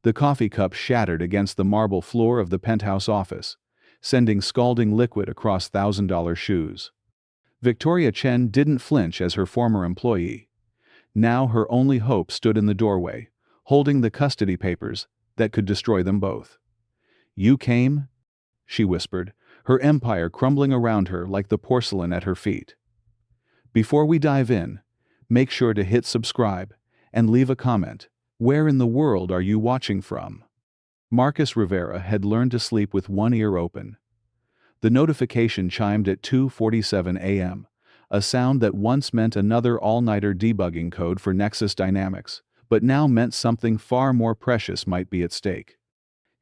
The coffee cup shattered against the marble floor of the penthouse office, sending scalding liquid across $1,000 shoes. Victoria Chen didn't flinch as her former employee. Now her only hope stood in the doorway, holding the custody papers that could destroy them both. "You came?" she whispered, her empire crumbling around her like the porcelain at her feet. Before we dive in, make sure to hit subscribe and leave a comment. Where in the world are you watching from? Marcus Rivera had learned to sleep with one ear open. The notification chimed at 2:47 a.m., a sound that once meant another all-nighter debugging code for Nexus Dynamics, but now meant something far more precious might be at stake.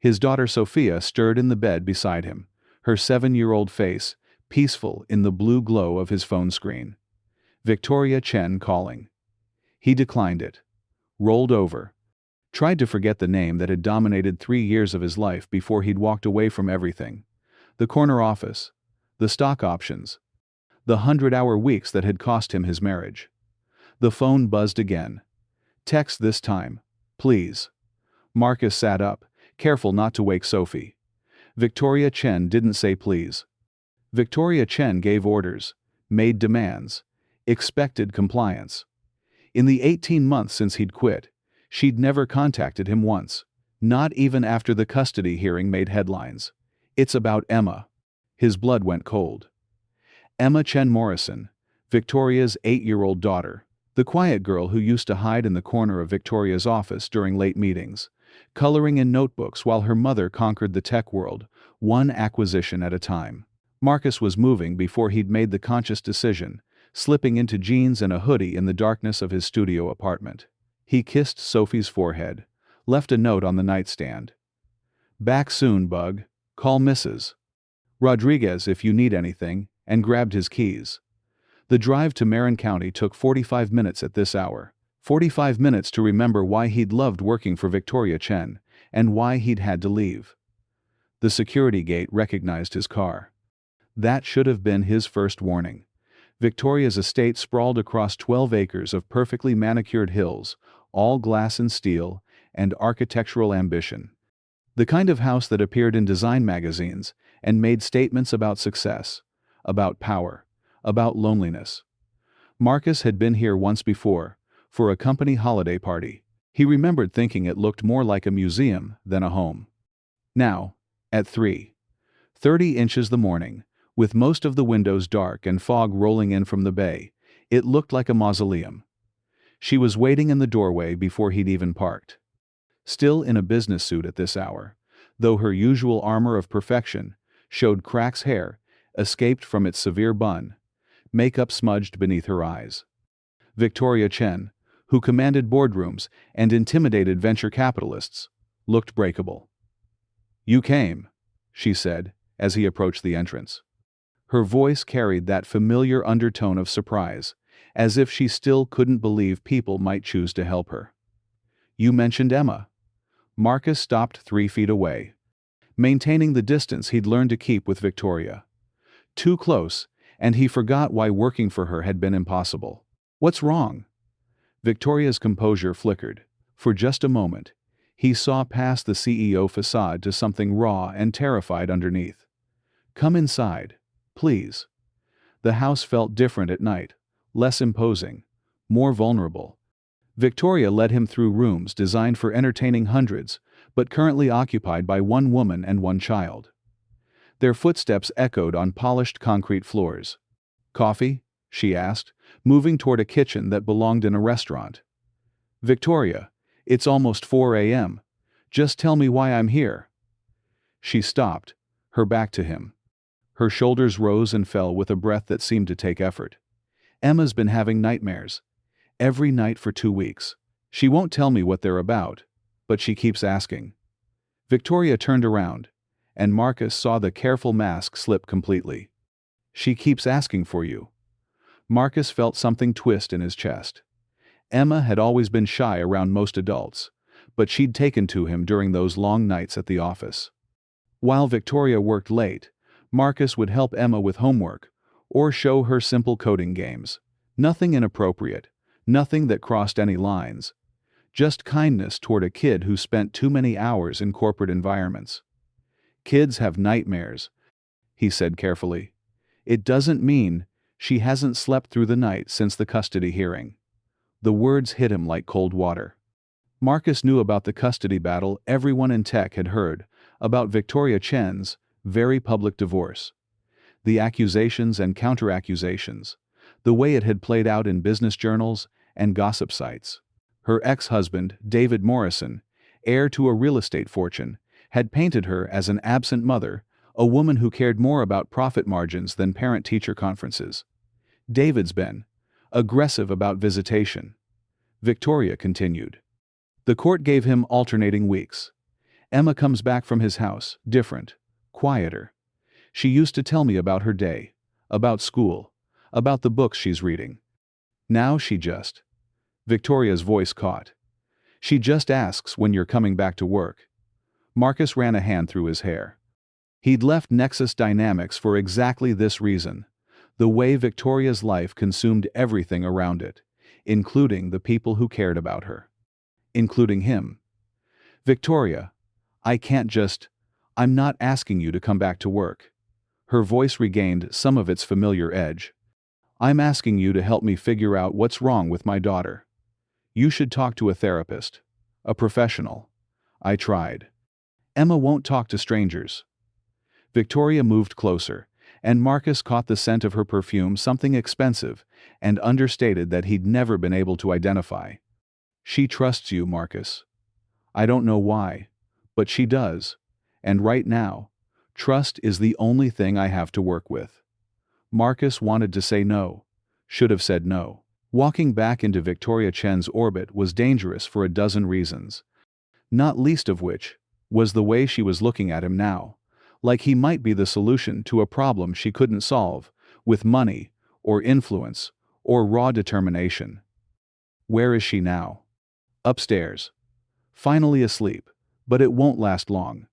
His daughter Sophia stirred in the bed beside him, her 7-year-old face peaceful in the blue glow of his phone screen. Victoria Chen calling. He declined it. Rolled over. Tried to forget the name that had dominated 3 years of his life before he'd walked away from everything. The corner office. The stock options. The 100-hour weeks that had cost him his marriage. The phone buzzed again. Text this time, please. Marcus sat up, careful not to wake Sophie. Victoria Chen didn't say please. Victoria Chen gave orders, made demands, expected compliance. In the 18 months since he'd quit, she'd never contacted him once, not even after the custody hearing made headlines. It's about Emma. His blood went cold. Emma Chen Morrison, Victoria's 8-year-old daughter, the quiet girl who used to hide in the corner of Victoria's office during late meetings, coloring in notebooks while her mother conquered the tech world, one acquisition at a time. Marcus was moving before he'd made the conscious decision, slipping into jeans and a hoodie in the darkness of his studio apartment. He kissed Sophie's forehead, left a note on the nightstand. "Back soon, bug. Call Mrs. Rodriguez if you need anything," and grabbed his keys. The drive to Marin County took 45 minutes at this hour. 45 minutes to remember why he'd loved working for Victoria Chen, and why he'd had to leave. The security gate recognized his car. That should have been his first warning. Victoria's estate sprawled across 12 acres of perfectly manicured hills, all glass and steel, and architectural ambition. The kind of house that appeared in design magazines and made statements about success, about power, about loneliness. Marcus had been here once before, for a company holiday party. He remembered thinking it looked more like a museum than a home. Now, at 3:30 inches the morning, with most of the windows dark and fog rolling in from the bay, it looked like a mausoleum. She was waiting in the doorway before he'd even parked. Still in a business suit at this hour, though her usual armor of perfection showed cracks. Hair escaped from its severe bun, makeup smudged beneath her eyes. Victoria Chen, who commanded boardrooms and intimidated venture capitalists, looked breakable. "You came," she said, as he approached the entrance. Her voice carried that familiar undertone of surprise, as if she still couldn't believe people might choose to help her. "You mentioned Emma." Marcus stopped 3 feet away, maintaining the distance he'd learned to keep with Victoria. Too close, and he forgot why working for her had been impossible. "What's wrong?" Victoria's composure flickered. For just a moment, he saw past the CEO facade to something raw and terrified underneath. "Come inside, please." The house felt different at night, less imposing, more vulnerable. Victoria led him through rooms designed for entertaining hundreds, but currently occupied by one woman and one child. Their footsteps echoed on polished concrete floors. "Coffee?" she asked, moving toward a kitchen that belonged in a restaurant. "Victoria, it's almost 4 a.m. Just tell me why I'm here." She stopped, her back to him. Her shoulders rose and fell with a breath that seemed to take effort. "Emma's been having nightmares. Every night for 2 weeks. She won't tell me what they're about, but she keeps asking." Victoria turned around, and Marcus saw the careful mask slip completely. "She keeps asking for you." Marcus felt something twist in his chest. Emma had always been shy around most adults, but she'd taken to him during those long nights at the office. While Victoria worked late, Marcus would help Emma with homework, or show her simple coding games. Nothing inappropriate, nothing that crossed any lines. Just kindness toward a kid who spent too many hours in corporate environments. Kids have nightmares, he said carefully. It doesn't mean she hasn't slept through the night since the custody hearing. The words hit him like cold water. Marcus knew about the custody battle everyone in tech had heard, about Victoria Chen's very public divorce. The accusations and counter-accusations, the way it had played out in business journals and gossip sites. Her ex-husband, David Morrison, heir to a real estate fortune, had painted her as an absent mother, a woman who cared more about profit margins than parent-teacher conferences. David's been aggressive about visitation. Victoria continued. The court gave him alternating weeks. Emma comes back from his house, different, quieter. She used to tell me about her day, about school, about the books she's reading. Now she just... Victoria's voice caught. She just asks when you're coming back to work. Marcus ran a hand through his hair. He'd left Nexus Dynamics for exactly this reason. The way Victoria's life consumed everything around it, including the people who cared about her. Including him. Victoria, I'm not asking you to come back to work. Her voice regained some of its familiar edge. I'm asking you to help me figure out what's wrong with my daughter. You should talk to a therapist. A professional. I tried. Emma won't talk to strangers. Victoria moved closer, and Marcus caught the scent of her perfume, something expensive and understated that he'd never been able to identify. She trusts you, Marcus. I don't know why, but she does, and right now, trust is the only thing I have to work with. Marcus wanted to say no, should have said no. Walking back into Victoria Chen's orbit was dangerous for a dozen reasons, not least of which was the way she was looking at him now, like he might be the solution to a problem she couldn't solve, with money, or influence, or raw determination. Where is she now? Upstairs. Finally asleep, but it won't last long.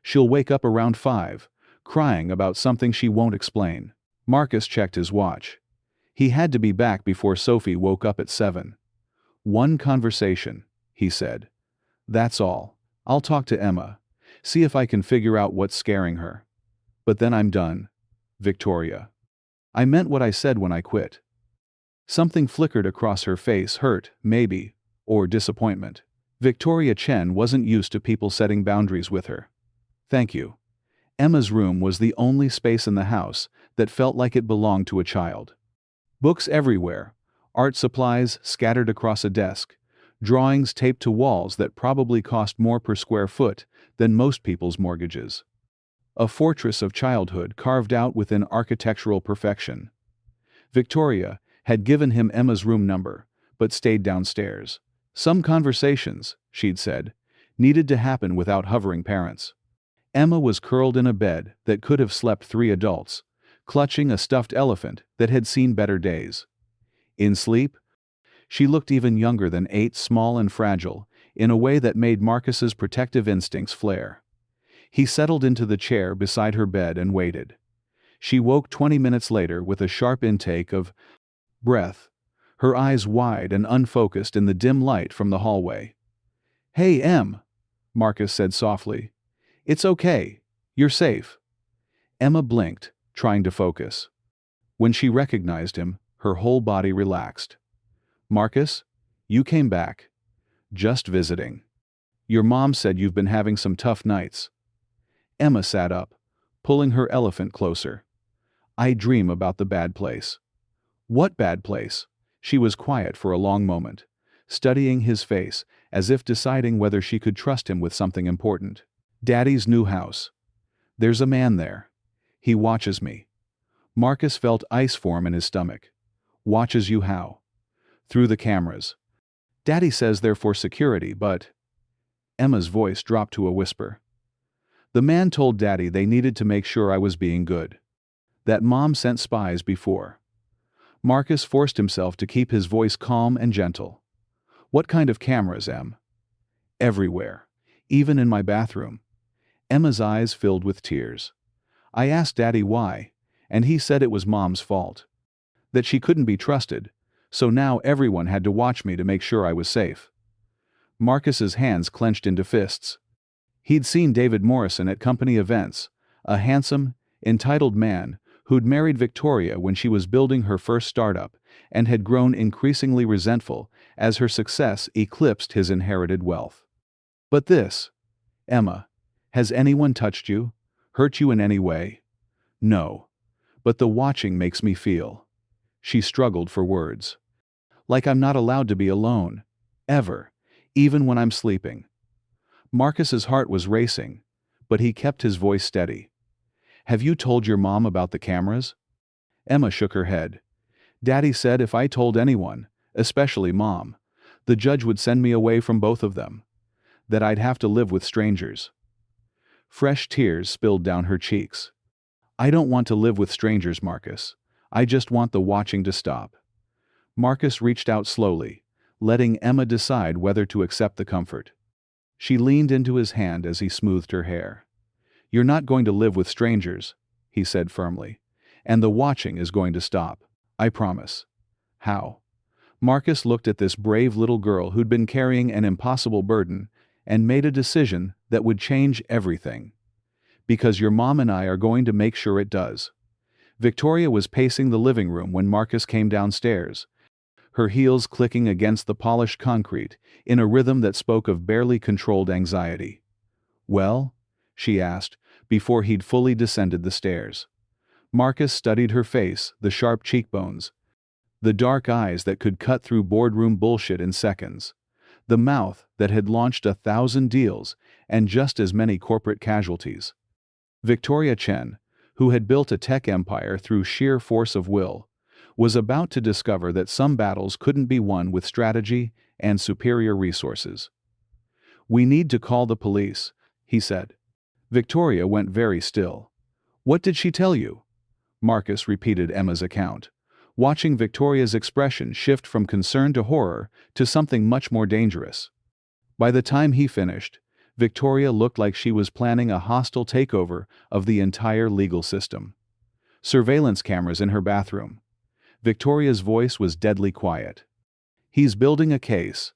She'll wake up around 5, crying about something she won't explain. Marcus checked his watch. He had to be back before Sophie woke up at 7. One conversation, he said. That's all. I'll talk to Emma, see if I can figure out what's scaring her. But then I'm done. Victoria. I meant what I said when I quit. Something flickered across her face, hurt, maybe, or disappointment. Victoria Chen wasn't used to people setting boundaries with her. Thank you. Emma's room was the only space in the house that felt like it belonged to a child. Books everywhere, art supplies scattered across a desk, drawings taped to walls that probably cost more per square foot than most people's mortgages. A fortress of childhood carved out within architectural perfection. Victoria had given him Emma's room number, but stayed downstairs. Some conversations, she'd said, needed to happen without hovering parents. Emma was curled in a bed that could have slept 3 adults, clutching a stuffed elephant that had seen better days. In sleep, she looked even younger than 8, small and fragile, in a way that made Marcus's protective instincts flare. He settled into the chair beside her bed and waited. She woke 20 minutes later with a sharp intake of breath, her eyes wide and unfocused in the dim light from the hallway. "Hey, Em," Marcus said softly. "It's okay. You're safe." Emma blinked, trying to focus. When she recognized him, her whole body relaxed. "Marcus, you came back. Just visiting. Your mom said you've been having some tough nights." Emma sat up, pulling her elephant closer. "I dream about the bad place." "What bad place?" She was quiet for a long moment, studying his face as if deciding whether she could trust him with something important. "Daddy's new house. There's a man there. He watches me." Marcus felt ice form in his stomach. "Watches you how?" "Through the cameras. Daddy says they're for security, but..." Emma's voice dropped to a whisper. "The man told Daddy they needed to make sure I was being good. That Mom sent spies before." Marcus forced himself to keep his voice calm and gentle. "What kind of cameras, Em?" "Everywhere. Even in my bathroom." Emma's eyes filled with tears. "I asked Daddy why, and he said it was Mom's fault. That she couldn't be trusted, so now everyone had to watch me to make sure I was safe." Marcus's hands clenched into fists. He'd seen David Morrison at company events, a handsome, entitled man who'd married Victoria when she was building her first startup and had grown increasingly resentful as her success eclipsed his inherited wealth. But this, Emma, has anyone touched you? Hurt you in any way? No. But the watching makes me feel. She struggled for words. Like I'm not allowed to be alone. Ever. Even when I'm sleeping. Marcus's heart was racing, but he kept his voice steady. Have you told your mom about the cameras? Emma shook her head. Daddy said if I told anyone, especially Mom, the judge would send me away from both of them. That I'd have to live with strangers. Fresh tears spilled down her cheeks. I don't want to live with strangers, Marcus. I just want the watching to stop. Marcus reached out slowly, letting Emma decide whether to accept the comfort. She leaned into his hand as he smoothed her hair. You're not going to live with strangers, he said firmly, and the watching is going to stop. I promise. How? Marcus looked at this brave little girl who'd been carrying an impossible burden and made a decision that would change everything. Because your mom and I are going to make sure it does. Victoria was pacing the living room when Marcus came downstairs, her heels clicking against the polished concrete in a rhythm that spoke of barely controlled anxiety. Well? She asked, before he'd fully descended the stairs. Marcus studied her face, the sharp cheekbones, the dark eyes that could cut through boardroom bullshit in seconds, the mouth that had launched 1,000 deals and just as many corporate casualties. Victoria Chen, who had built a tech empire through sheer force of will, was about to discover that some battles couldn't be won with strategy and superior resources. We need to call the police, he said. Victoria went very still. What did she tell you? Marcus repeated Emma's account, watching Victoria's expression shift from concern to horror to something much more dangerous. By the time he finished, Victoria looked like she was planning a hostile takeover of the entire legal system. Surveillance cameras in her bathroom. Victoria's voice was deadly quiet. He's building a case,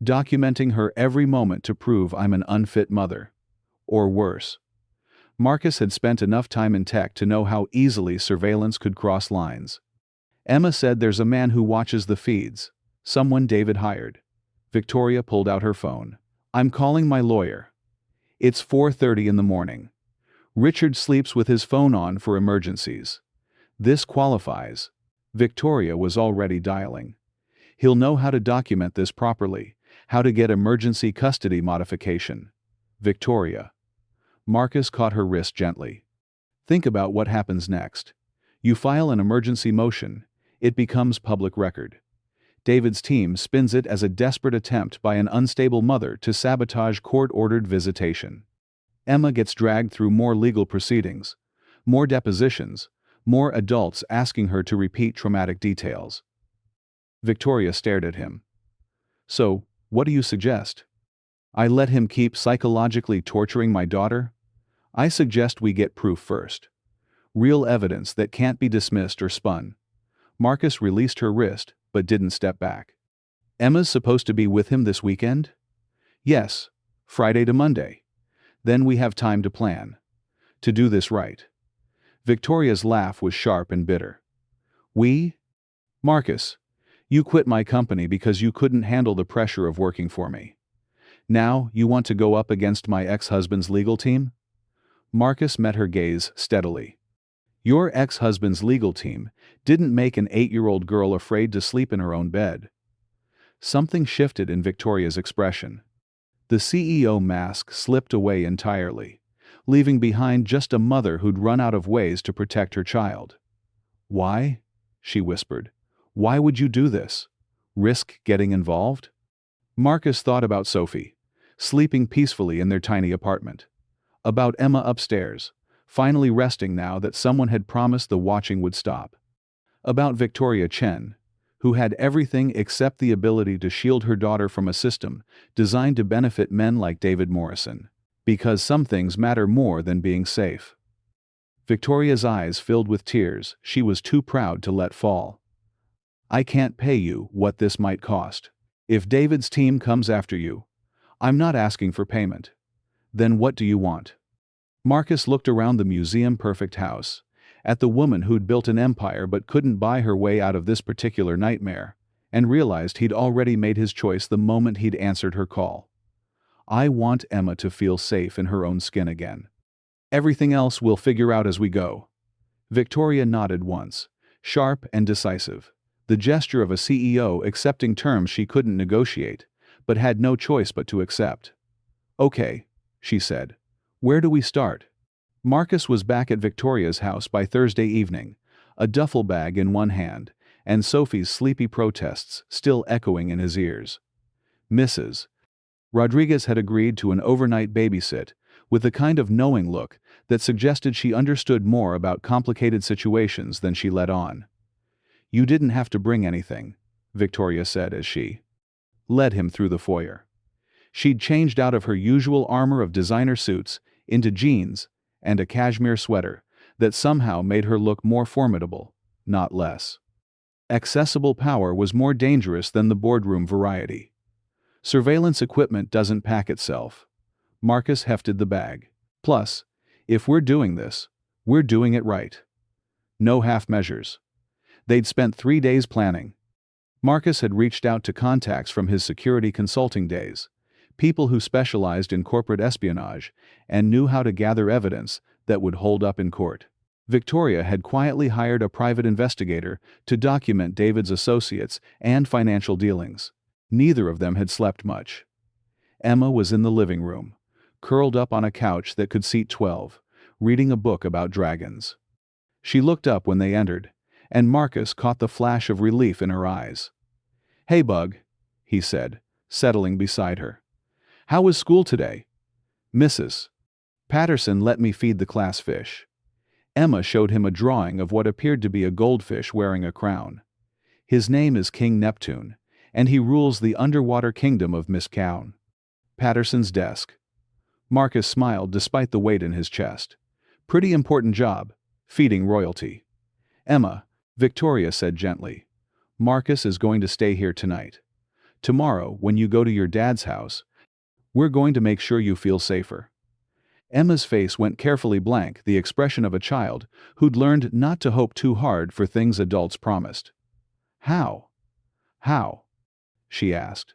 documenting her every moment to prove I'm an unfit mother. Or worse. Marcus had spent enough time in tech to know how easily surveillance could cross lines. Emma said there's a man who watches the feeds, someone David hired. Victoria pulled out her phone. I'm calling my lawyer. It's 4:30 in the morning. Richard sleeps with his phone on for emergencies. This qualifies. Victoria was already dialing. He'll know how to document this properly, how to get emergency custody modification. Victoria. Marcus caught her wrist gently. Think about what happens next. You file an emergency motion, it becomes public record. David's team spins it as a desperate attempt by an unstable mother to sabotage court-ordered visitation. Emma gets dragged through more legal proceedings, more depositions, more adults asking her to repeat traumatic details. Victoria stared at him. So, what do you suggest? I let him keep psychologically torturing my daughter? I suggest we get proof first. Real evidence that can't be dismissed or spun. Marcus released her wrist, but didn't step back. Emma's supposed to be with him this weekend? Yes, Friday to Monday. Then we have time to plan. To do this right. Victoria's laugh was sharp and bitter. We? Marcus, you quit my company because you couldn't handle the pressure of working for me. Now you want to go up against my ex-husband's legal team? Marcus met her gaze steadily. Your ex-husband's legal team didn't make an 8-year-old girl afraid to sleep in her own bed. Something shifted in Victoria's expression. The CEO mask slipped away entirely, leaving behind just a mother who'd run out of ways to protect her child. Why? She whispered. Why would you do this? Risk getting involved? Marcus thought about Sophie, sleeping peacefully in their tiny apartment. About Emma upstairs, finally resting now that someone had promised the watching would stop. About Victoria Chen, who had everything except the ability to shield her daughter from a system designed to benefit men like David Morrison, because some things matter more than being safe. Victoria's eyes filled with tears she was too proud to let fall. I can't pay you what this might cost. If David's team comes after you, I'm not asking for payment. Then what do you want? Marcus looked around the museum-perfect house, at the woman who'd built an empire but couldn't buy her way out of this particular nightmare, and realized he'd already made his choice the moment he'd answered her call. I want Emma to feel safe in her own skin again. Everything else we'll figure out as we go. Victoria nodded once, sharp and decisive, the gesture of a CEO accepting terms she couldn't negotiate, but had no choice but to accept. Okay, she said. Where do we start? Marcus was back at Victoria's house by Thursday evening, a duffel bag in one hand, and Sophie's sleepy protests still echoing in his ears. Mrs. Rodriguez had agreed to an overnight babysit, with the kind of knowing look that suggested she understood more about complicated situations than she let on. You didn't have to bring anything, Victoria said as she led him through the foyer. She'd changed out of her usual armor of designer suits into jeans and a cashmere sweater that somehow made her look more formidable, not less. Accessible power was more dangerous than the boardroom variety. Surveillance equipment doesn't pack itself. Marcus hefted the bag. Plus, if we're doing this, we're doing it right. No half measures. They'd spent 3 days planning. Marcus had reached out to contacts from his security consulting days, people who specialized in corporate espionage and knew how to gather evidence that would hold up in court. Victoria had quietly hired a private investigator to document David's associates and financial dealings. Neither of them had slept much. Emma was in the living room, curled up on a couch that could seat 12, reading a book about dragons. She looked up when they entered, and Marcus caught the flash of relief in her eyes. "Hey, Bug," he said, settling beside her. "How was school today?" "Mrs. Patterson let me feed the class fish." Emma showed him a drawing of what appeared to be a goldfish wearing a crown. "His name is King Neptune, and he rules the underwater kingdom of Miskown." Patterson's desk. Marcus smiled despite the weight in his chest. "Pretty important job, feeding royalty." "Emma," Victoria said gently, "Marcus is going to stay here tonight. Tomorrow, when you go to your dad's house, we're going to make sure you feel safer." Emma's face went carefully blank, the expression of a child who'd learned not to hope too hard for things adults promised. "How? How?" she asked.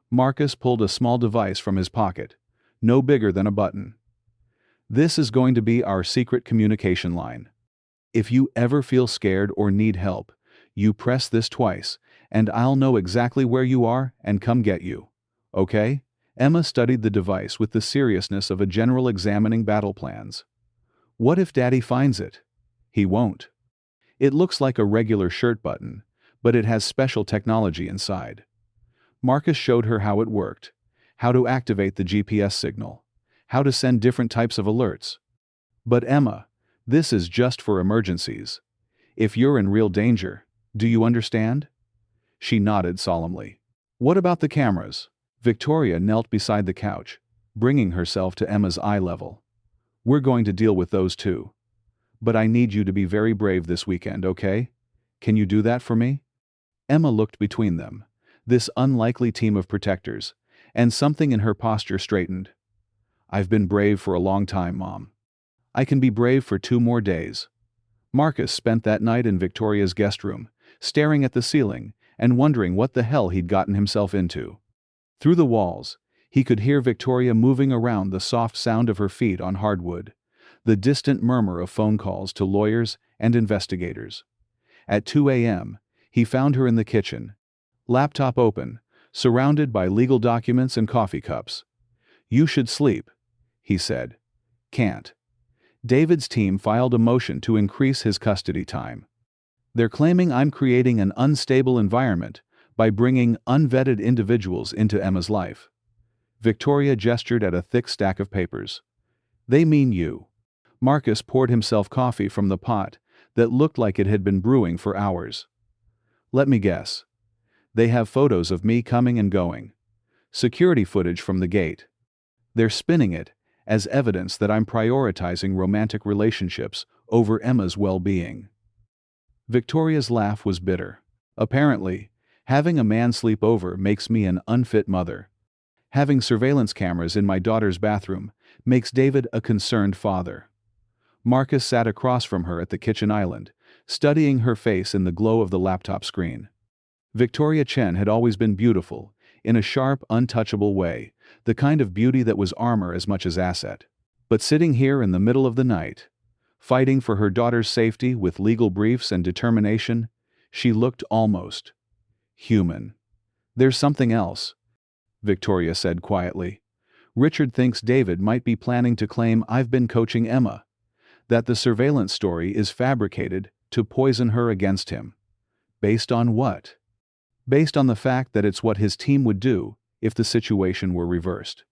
Marcus pulled a small device from his pocket, no bigger than a button. "This is going to be our secret communication line. If you ever feel scared or need help, you press this twice, and I'll know exactly where you are and come get you. Okay?" Emma studied the device with the seriousness of a general examining battle plans. "What if Daddy finds it?" "He won't. It looks like a regular shirt button, but it has special technology inside." Marcus showed her how it worked, how to activate the GPS signal, how to send different types of alerts. "But Emma, this is just for emergencies. If you're in real danger, do you understand?" She nodded solemnly. "What about the cameras?" Victoria knelt beside the couch, bringing herself to Emma's eye level. "We're going to deal with those too. But I need you to be very brave this weekend, okay? Can you do that for me?" Emma looked between them, this unlikely team of protectors, and something in her posture straightened. "I've been brave for a long time, Mom. I can be brave for 2 more days." Marcus spent that night in Victoria's guest room, staring at the ceiling and wondering what the hell he'd gotten himself into. Through the walls, he could hear Victoria moving around, the soft sound of her feet on hardwood, the distant murmur of phone calls to lawyers and investigators. At 2 a.m., he found her in the kitchen, laptop open, surrounded by legal documents and coffee cups. "You should sleep," he said. "Can't." David's team filed a motion to increase his custody time. "They're claiming I'm creating an unstable environment by bringing unvetted individuals into Emma's life." Victoria gestured at a thick stack of papers. "They mean you." Marcus poured himself coffee from the pot that looked like it had been brewing for hours. "Let me guess. They have photos of me coming and going. Security footage from the gate. They're spinning it as evidence that I'm prioritizing romantic relationships over Emma's well-being." Victoria's laugh was bitter. "Apparently, having a man sleep over makes me an unfit mother." Having surveillance cameras in my daughter's bathroom makes David a concerned father. Marcus sat across from her at the kitchen island, studying her face in the glow of the laptop screen. Victoria Chen had always been beautiful, in a sharp, untouchable way, the kind of beauty that was armor as much as asset. But sitting here in the middle of the night, fighting for her daughter's safety with legal briefs and determination, she looked almost human. "There's something else," Victoria said quietly. "Richard thinks David might be planning to claim I've been coaching Emma, that the surveillance story is fabricated to poison her against him." "Based on what?" "Based on the fact that it's what his team would do if the situation were reversed."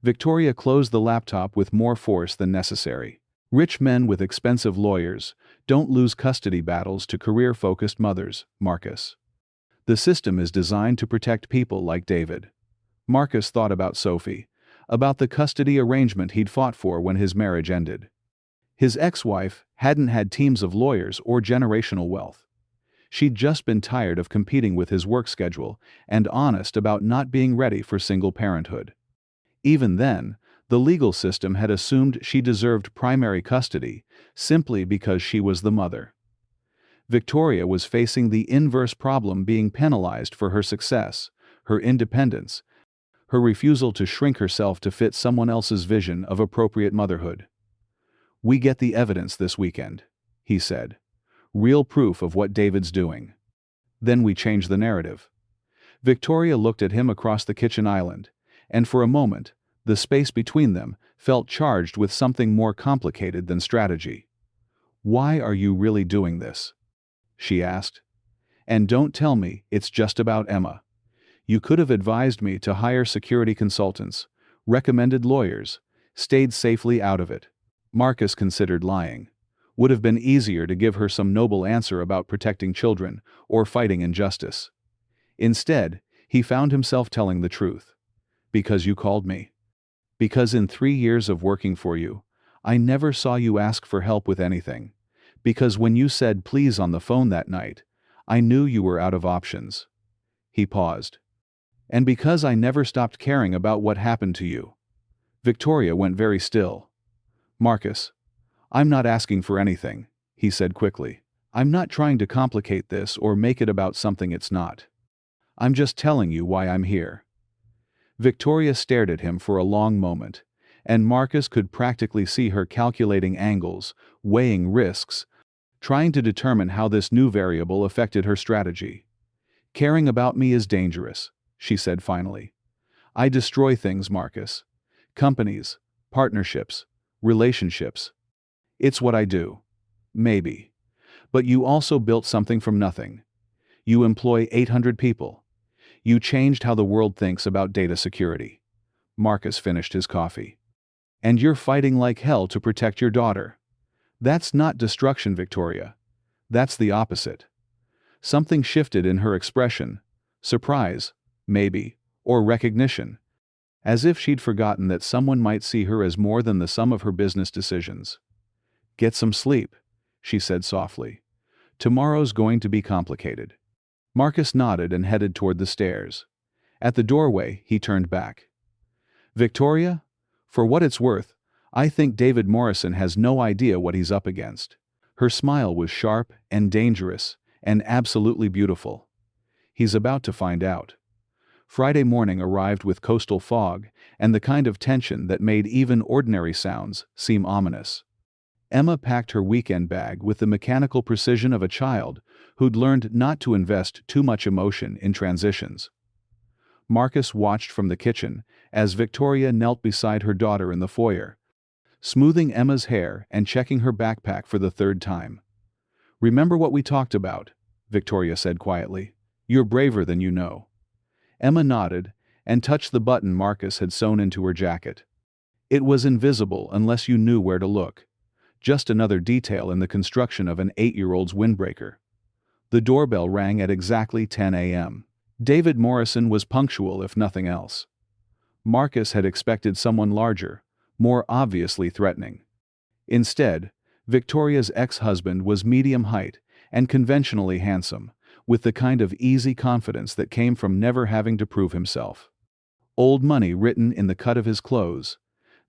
Victoria closed the laptop with more force than necessary. "Rich men with expensive lawyers don't lose custody battles to career-focused mothers, Marcus. The system is designed to protect people like David." Marcus thought about Sophie, about the custody arrangement he'd fought for when his marriage ended. His ex-wife hadn't had teams of lawyers or generational wealth. She'd just been tired of competing with his work schedule and honest about not being ready for single parenthood. Even then, the legal system had assumed she deserved primary custody simply because she was the mother. Victoria was facing the inverse problem, being penalized for her success, her independence, her refusal to shrink herself to fit someone else's vision of appropriate motherhood. "We get the evidence this weekend," he said. "Real proof of what David's doing. Then we change the narrative." Victoria looked at him across the kitchen island, and for a moment, the space between them felt charged with something more complicated than strategy. "Why are you really doing this?" she asked. "And don't tell me it's just about Emma. You could have advised me to hire security consultants, recommended lawyers, stayed safely out of it." Marcus considered lying. Would have been easier to give her some noble answer about protecting children or fighting injustice. Instead, he found himself telling the truth. "Because you called me. Because in 3 years of working for you, I never saw you ask for help with anything. Because when you said please on the phone that night, I knew you were out of options." He paused. "And because I never stopped caring about what happened to you." Victoria went very still. "Marcus, I'm not asking for anything," he said quickly. "I'm not trying to complicate this or make it about something it's not. I'm just telling you why I'm here." Victoria stared at him for a long moment, and Marcus could practically see her calculating angles, weighing risks, trying to determine how this new variable affected her strategy. "Caring about me is dangerous," she said finally. "I destroy things, Marcus. Companies, partnerships, relationships. It's what I do." "Maybe. But you also built something from nothing. You employ 800 people. You changed how the world thinks about data security." Marcus finished his coffee. "And you're fighting like hell to protect your daughter. That's not destruction, Victoria. That's the opposite." Something shifted in her expression. Surprise, maybe, or recognition. As if she'd forgotten that someone might see her as more than the sum of her business decisions. "Get some sleep," she said softly. "Tomorrow's going to be complicated." Marcus nodded and headed toward the stairs. At the doorway, he turned back. "Victoria, for what it's worth, I think David Morrison has no idea what he's up against." Her smile was sharp and dangerous and absolutely beautiful. "He's about to find out." Friday morning arrived with coastal fog and the kind of tension that made even ordinary sounds seem ominous. Emma packed her weekend bag with the mechanical precision of a child who'd learned not to invest too much emotion in transitions. Marcus watched from the kitchen as Victoria knelt beside her daughter in the foyer, smoothing Emma's hair and checking her backpack for the third time. "Remember what we talked about," Victoria said quietly. "You're braver than you know." Emma nodded and touched the button Marcus had sewn into her jacket. It was invisible unless you knew where to look. Just another detail in the construction of an 8-year-old's windbreaker. The doorbell rang at exactly 10 a.m. David Morrison was punctual if nothing else. Marcus had expected someone larger, more obviously threatening. Instead, Victoria's ex-husband was medium height and conventionally handsome, with the kind of easy confidence that came from never having to prove himself. Old money written in the cut of his clothes,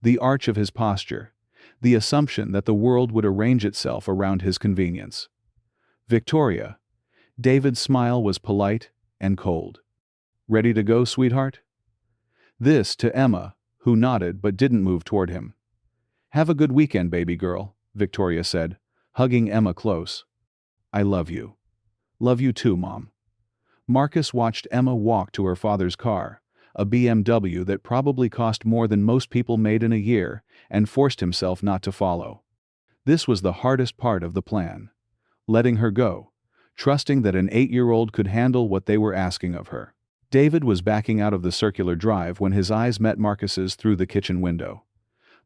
the arch of his posture, the assumption that the world would arrange itself around his convenience. Victoria. David's smile was polite and cold. Ready to go, sweetheart? This to Emma, who nodded but didn't move toward him. Have a good weekend, baby girl, Victoria said, hugging Emma close. I love you. Love you too, Mom. Marcus watched Emma walk to her father's car, a BMW that probably cost more than most people made in a year, and forced himself not to follow. This was the hardest part of the plan. Letting her go, trusting that an 8-year-old could handle what they were asking of her. David was backing out of the circular drive when his eyes met Marcus's through the kitchen window.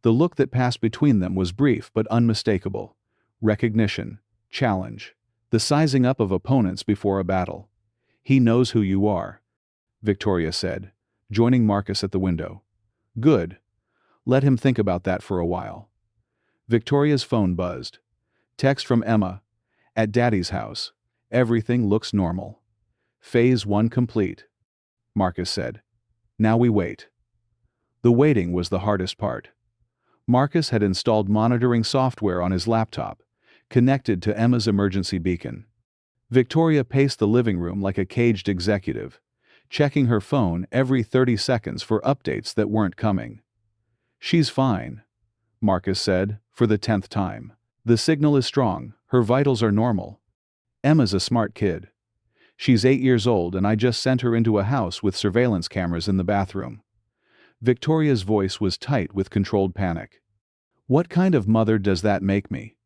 The look that passed between them was brief but unmistakable. Recognition, challenge, the sizing up of opponents before a battle. He knows who you are, Victoria said, joining Marcus at the window. Good. Let him think about that for a while. Victoria's phone buzzed. Text from Emma. At Daddy's house. Everything looks normal. Phase 1 complete. Marcus said. Now we wait. The waiting was the hardest part. Marcus had installed monitoring software on his laptop, connected to Emma's emergency beacon. Victoria paced the living room like a caged executive, checking her phone every 30 seconds for updates that weren't coming. She's fine, Marcus said, for the 10th time. The signal is strong, her vitals are normal. Emma's a smart kid. She's 8 years old and I just sent her into a house with surveillance cameras in the bathroom. Victoria's voice was tight with controlled panic. What kind of mother does that make me?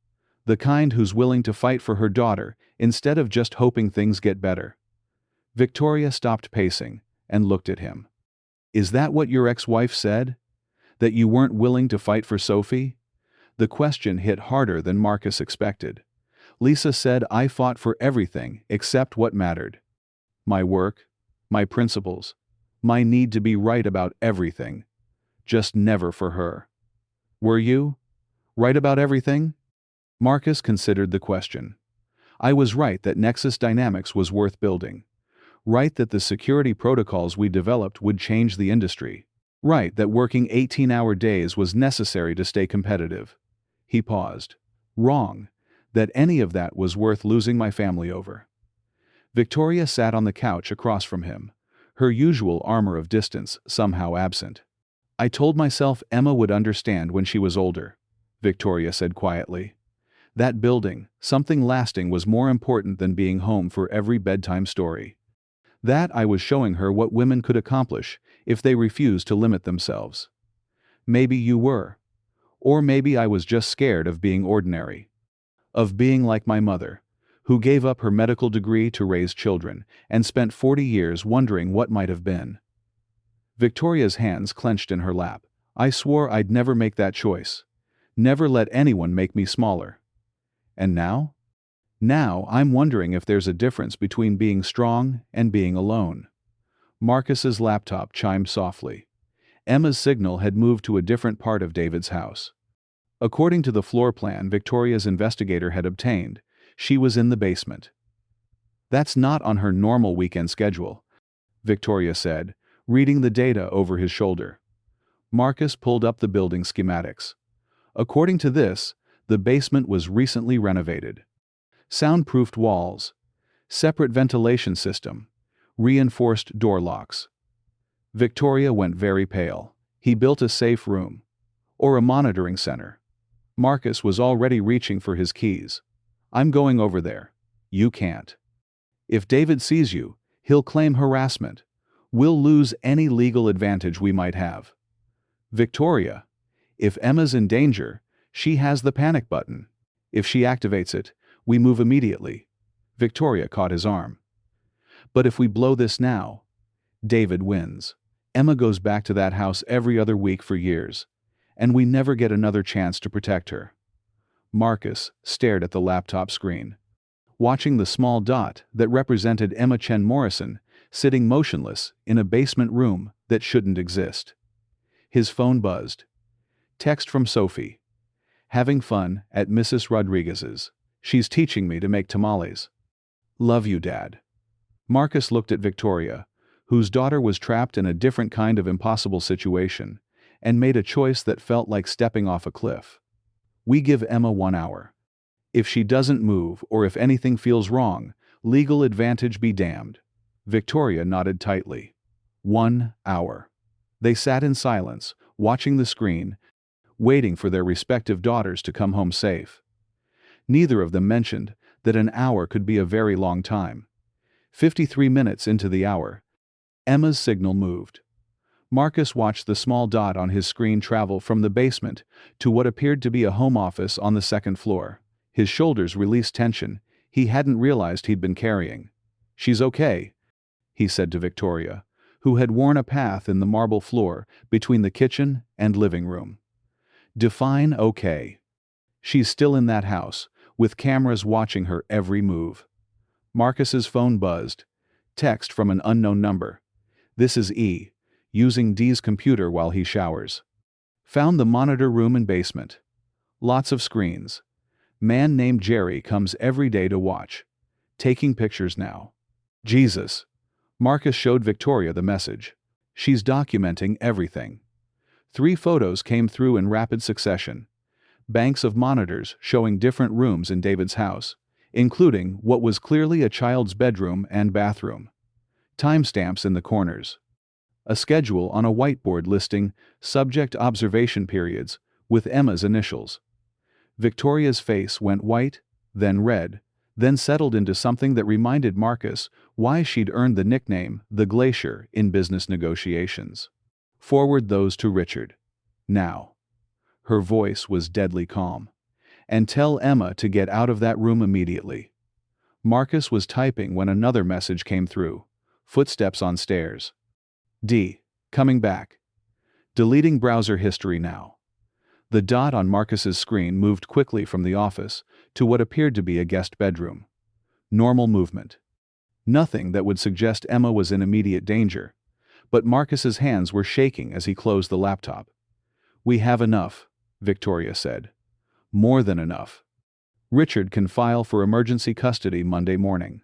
The kind who's willing to fight for her daughter instead of just hoping things get better. Victoria stopped pacing and looked at him. Is that what your ex-wife said? That you weren't willing to fight for Sophie? The question hit harder than Marcus expected. Lisa said I fought for everything except what mattered. My work, my principles, my need to be right about everything. Just never for her. Were you? Right about everything? Marcus considered the question. I was right that Nexus Dynamics was worth building. Right that the security protocols we developed would change the industry. Right that working 18-hour days was necessary to stay competitive. He paused. Wrong. That any of that was worth losing my family over. Victoria sat on the couch across from him, her usual armor of distance somehow absent. I told myself Emma would understand when she was older, Victoria said quietly. That building, something lasting, was more important than being home for every bedtime story. That I was showing her what women could accomplish if they refused to limit themselves. Maybe you were. Or maybe I was just scared of being ordinary. Of being like my mother, who gave up her medical degree to raise children and spent 40 years wondering what might have been. Victoria's hands clenched in her lap. I swore I'd never make that choice. Never let anyone make me smaller. And now? Now I'm wondering if there's a difference between being strong and being alone. Marcus's laptop chimed softly. Emma's signal had moved to a different part of David's house. According to the floor plan Victoria's investigator had obtained, she was in the basement. That's not on her normal weekend schedule, Victoria said, reading the data over his shoulder. Marcus pulled up the building schematics. According to this, the basement was recently renovated. Soundproofed walls, separate ventilation system, reinforced door locks. Victoria went very pale. He built a safe room. Or a monitoring center. Marcus was already reaching for his keys. I'm going over there. You can't. If David sees you, he'll claim harassment. We'll lose any legal advantage we might have. Victoria, if Emma's in danger, she has the panic button. If she activates it, we move immediately. Victoria caught his arm. But if we blow this now, David wins. Emma goes back to that house every other week for years, and we never get another chance to protect her. Marcus stared at the laptop screen, watching the small dot that represented Emma Chen Morrison sitting motionless in a basement room that shouldn't exist. His phone buzzed. Text from Sophie. Having fun at Mrs. Rodriguez's. She's teaching me to make tamales. Love you, Dad. Marcus looked at Victoria, whose daughter was trapped in a different kind of impossible situation, and made a choice that felt like stepping off a cliff. We give Emma 1 hour. If she doesn't move or if anything feels wrong, legal advantage be damned. Victoria nodded tightly. 1 hour. They sat in silence, watching the screen, waiting for their respective daughters to come home safe. Neither of them mentioned that an hour could be a very long time. 53 minutes into the hour, Emma's signal moved. Marcus watched the small dot on his screen travel from the basement to what appeared to be a home office on the second floor. His shoulders released tension he hadn't realized he'd been carrying. "She's okay," he said to Victoria, who had worn a path in the marble floor between the kitchen and living room. "Define okay." "She's still in that house, with cameras watching her every move." Marcus's phone buzzed. Text from an unknown number. "This is E. Using D's computer while he showers. Found the monitor room and basement. Lots of screens. Man named Jerry comes every day to watch. Taking pictures now." "Jesus." Marcus showed Victoria the message. "She's documenting everything." 3 photos came through in rapid succession. Banks of monitors showing different rooms in David's house, including what was clearly a child's bedroom and bathroom. Timestamps in the corners. A schedule on a whiteboard listing subject observation periods with Emma's initials. Victoria's face went white, then red, then settled into something that reminded Marcus why she'd earned the nickname the Glacier in business negotiations. "Forward those to Richard. Now." Her voice was deadly calm. "And tell Emma to get out of that room immediately." Marcus was typing when another message came through. Footsteps on stairs. "D. Coming back. Deleting browser history now." The dot on Marcus's screen moved quickly from the office to what appeared to be a guest bedroom. Normal movement. Nothing that would suggest Emma was in immediate danger, but Marcus's hands were shaking as he closed the laptop. "We have enough," Victoria said. "More than enough. Richard can file for emergency custody Monday morning."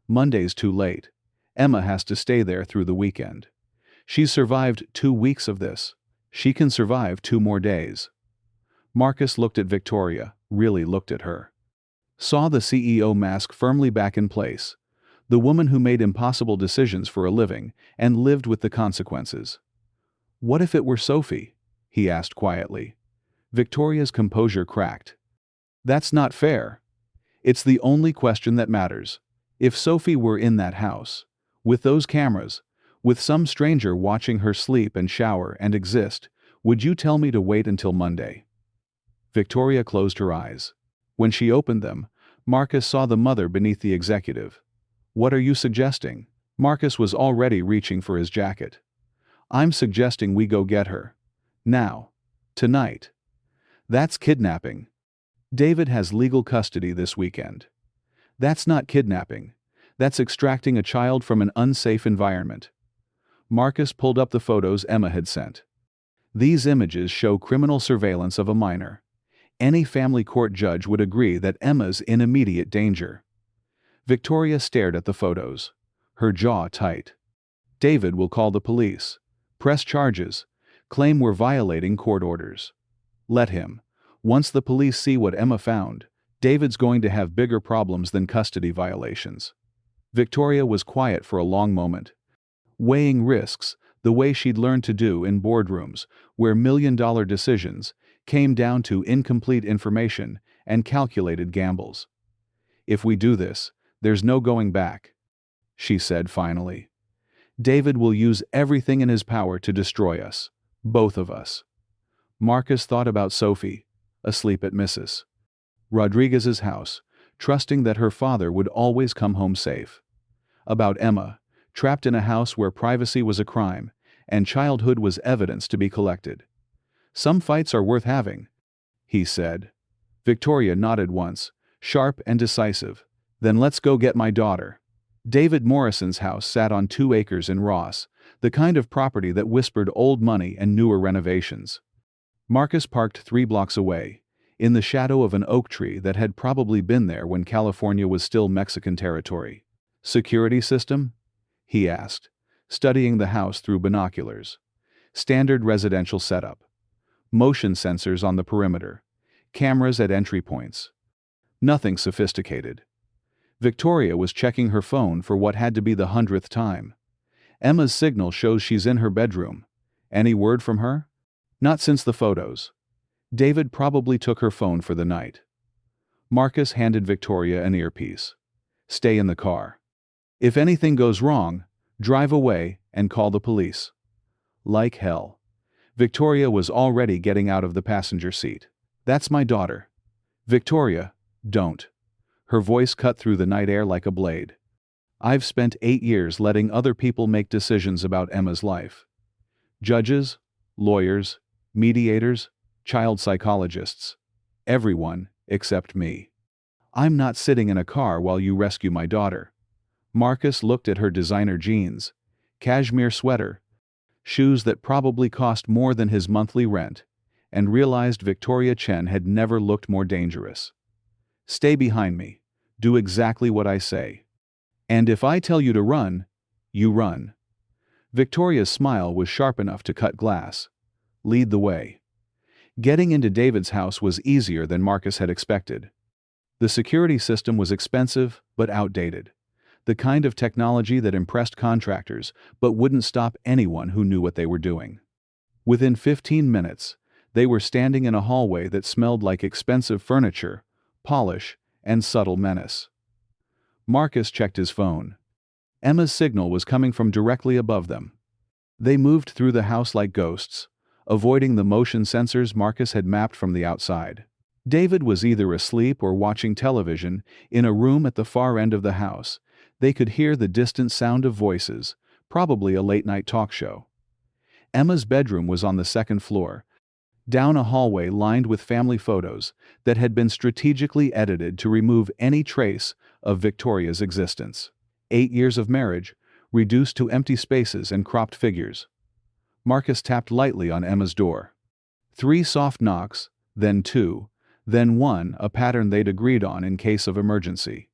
"Monday's too late. Emma has to stay there through the weekend. She's survived 2 weeks of this. She can survive 2 more days." Marcus looked at Victoria, really looked at her. Saw the CEO mask firmly back in place. The woman who made impossible decisions for a living and lived with the consequences. "What if it were Sophie?" he asked quietly. Victoria's composure cracked. "That's not fair. It's the only question that matters. If Sophie were in that house, with those cameras, with some stranger watching her sleep and shower and exist, would you tell me to wait until Monday?" Victoria closed her eyes. When she opened them, Marcus saw the mother beneath the executive. "What are you suggesting?" Marcus was already reaching for his jacket. "I'm suggesting we go get her. Now. Tonight. That's kidnapping. David has legal custody this weekend. That's not kidnapping. That's extracting a child from an unsafe environment." Marcus pulled up the photos Emma had sent. "These images show criminal surveillance of a minor. Any family court judge would agree that Emma's in immediate danger." Victoria stared at the photos, her jaw tight. "David will call the police, press charges, claim we're violating court orders. Let him. Once the police see what Emma found, David's going to have bigger problems than custody violations." Victoria was quiet for a long moment, weighing risks the way she'd learned to do in boardrooms where million-dollar decisions came down to incomplete information and calculated gambles. "If we do this, there's no going back," she said finally. "David will use everything in his power to destroy us, both of us." Marcus thought about Sophie, asleep at Mrs. Rodriguez's house, trusting that her father would always come home safe. About Emma, trapped in a house where privacy was a crime and childhood was evidence to be collected. "Some fights are worth having," he said. Victoria nodded once, sharp and decisive. "Then let's go get my daughter." David Morrison's house sat on 2 acres in Ross, the kind of property that whispered old money and newer renovations. Marcus parked 3 blocks away, in the shadow of an oak tree that had probably been there when California was still Mexican territory. "Security system?" he asked, studying the house through binoculars. Standard residential setup. Motion sensors on the perimeter. Cameras at entry points. Nothing sophisticated. Victoria was checking her phone for what had to be the 100th time. Emma's signal shows she's in her bedroom. Any word from her? Not since the photos. David probably took her phone for the night. Marcus handed Victoria an earpiece. Stay in the car. If anything goes wrong, drive away and call the police. Like hell. Victoria was already getting out of the passenger seat. That's my daughter. Victoria, don't. Her voice cut through the night air like a blade. I've spent 8 years letting other people make decisions about Emma's life. Judges, lawyers, mediators, child psychologists. Everyone except me. I'm not sitting in a car while you rescue my daughter. Marcus looked at her designer jeans, cashmere sweater, shoes that probably cost more than his monthly rent, and realized Victoria Chen had never looked more dangerous. Stay behind me. Do exactly what I say. And if I tell you to run, you run. Victoria's smile was sharp enough to cut glass. Lead the way. Getting into David's house was easier than Marcus had expected. The security system was expensive but outdated. The kind of technology that impressed contractors but wouldn't stop anyone who knew what they were doing. Within 15 minutes, they were standing in a hallway that smelled like expensive furniture, polish, and subtle menace. Marcus checked his phone. Emma's signal was coming from directly above them. They moved through the house like ghosts, avoiding the motion sensors Marcus had mapped from the outside. David was either asleep or watching television in a room at the far end of the house. They could hear the distant sound of voices, probably a late-night talk show. Emma's bedroom was on the second floor, down a hallway lined with family photos that had been strategically edited to remove any trace of Victoria's existence. 8 years of marriage, reduced to empty spaces and cropped figures. Marcus tapped lightly on Emma's door. 3 soft knocks, then 2, then 1, a pattern they'd agreed on in case of emergency.